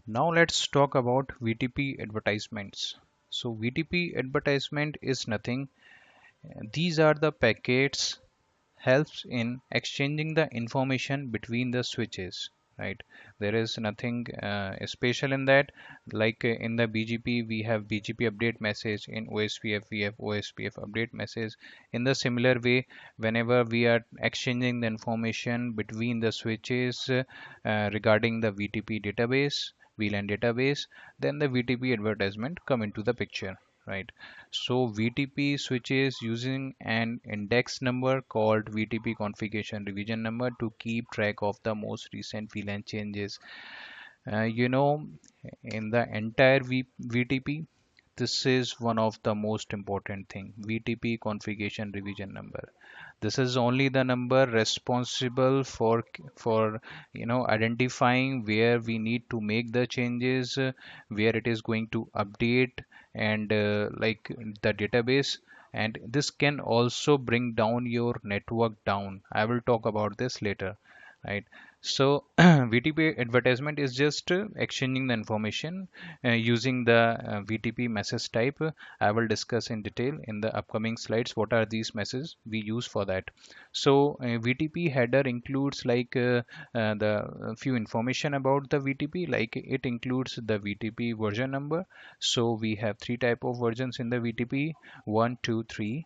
Now let's talk about VTP advertisements. So VTP advertisement is nothing. These are the packets helps in exchanging the information between the switches, right? There is nothing special in that. Like in the BGP we have BGP update message, in OSPF we have OSPF update message. In the similar way, whenever we are exchanging the information between the switches regarding the VTP database, VLAN database, then the VTP advertisement come into the picture, right? So VTP switches using an index number called VTP configuration revision number to keep track of the most recent VLAN changes. You know, in the entire VTP, this is one of the most important thing, VTP configuration revision number. This is only the number responsible for identifying where we need to make the changes, where it is going to update, and like the database. And this can also bring down your network down. I will talk about this later, right? So VTP advertisement is just exchanging the information using the VTP message type. I will discuss in detail in the upcoming slides what are these messages we use for that. So VTP header includes like the few information about the VTP, like it includes the VTP version number. So we have three type of versions in the VTP: 1, 2, 3.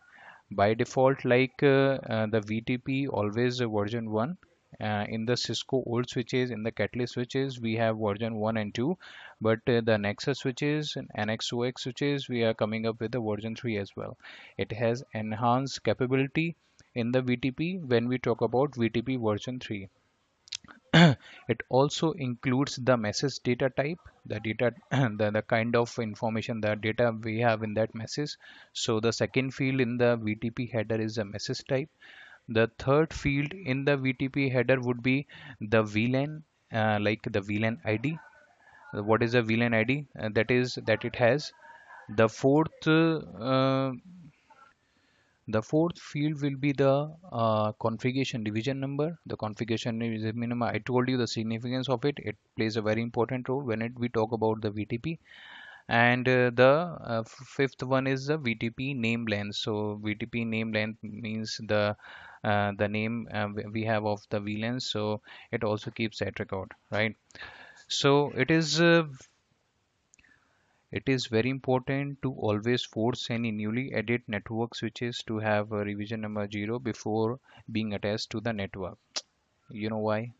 By default, like the VTP always version 1. In the Cisco old switches, in the Catalyst switches, we have version 1 and 2, but the Nexus switches and NXOX switches, we are coming up with the version 3 as well. It has enhanced capability in the VTP when we talk about VTP version 3. It also includes the message data type, the data, the kind of information, the data we have in that message. So the second field in the VTP header is a message type. The third field in the VTP header would be the VLAN, like the VLAN ID. What is the VLAN ID? That is that it has. The fourth field will be the configuration division number. The configuration division number, I told you the significance of it. It plays a very important role when we talk about the VTP. And the fifth one is the VTP name length. So VTP name length means the name we have of the VLAN. So it also keeps that record, right? So it is very important to always force any newly added network switches to have a revision number 0 before being attached to the network. You know why?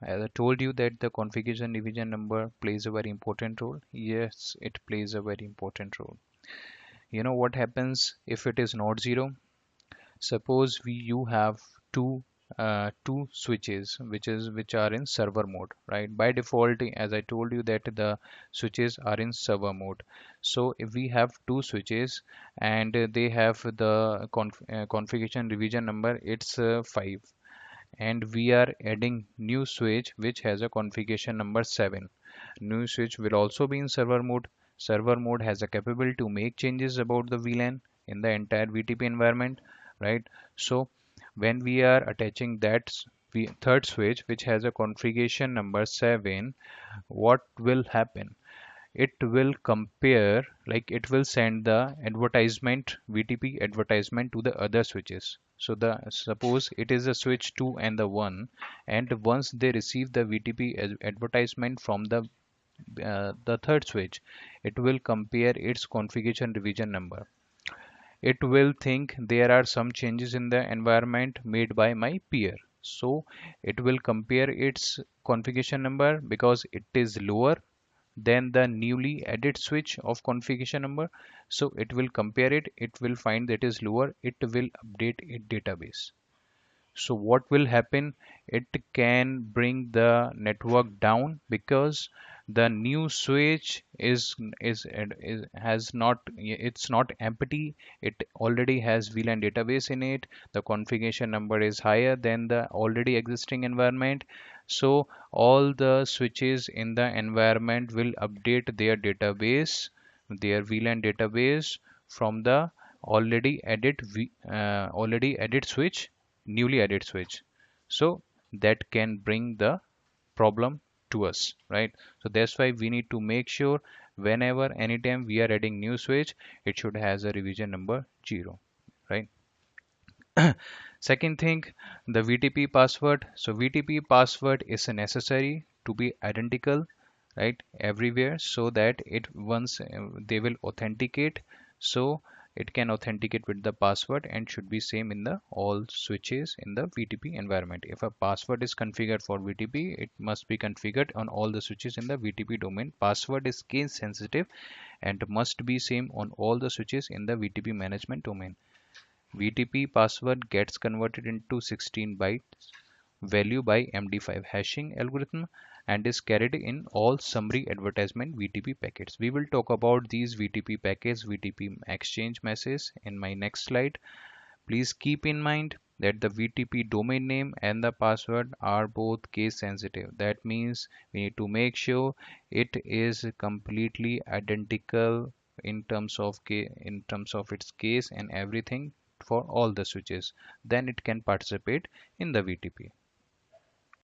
As I told you that the configuration division number plays a very important role. Yes, it plays a very important role. You know what happens if it is not 0? Suppose you have two switches which are in server mode, right? By default, as I told you that the switches are in server mode. So if we have two switches and they have the configuration revision number, it's 5, and we are adding new switch which has a configuration number 7. New switch will also be in server mode. Server mode has a capability to make changes about the VLAN in the entire VTP environment, right? So when we are attaching that third switch which has a configuration number 7, what will happen? It will compare, like it will send the advertisement, VTP advertisement, to the other switches. So the suppose it is a switch 2 and the 1, and once they receive the VTP advertisement from the third switch, it will compare its configuration revision number. It will think there are some changes in the environment made by my peer. So it will compare its configuration number because it is lower than the newly added switch of configuration number. So it will compare it. It will find that is lower. It will update its database. So what will happen? It can bring the network down because the new switch is has not, it's not empty. It already has VLAN database in it. The configuration number is higher than the already existing environment. So all the switches in the environment will update their database, their VLAN database, from the already added switch, newly added switch. So that can bring the problem to us, right? So that's why we need to make sure whenever anytime we are adding new switch, it should has a revision number 0, right? Second thing, the VTP password. So VTP password is necessary to be identical, right, everywhere, so that it once they will authenticate, so it can authenticate with the password and should be same in the all switches in the VTP environment. If a password is configured for VTP, it must be configured on all the switches in the VTP domain. Password is case sensitive and must be same on all the switches in the VTP management domain. VTP password gets converted into 16 bytes value by MD5 hashing algorithm and is carried in all summary advertisement VTP packets. We will talk about these VTP packets, VTP exchange messages in my next slide. Please keep in mind that the VTP domain name and the password are both case sensitive. That means we need to make sure it is completely identical in terms of its case and everything for all the switches. Then it can participate in the VTP.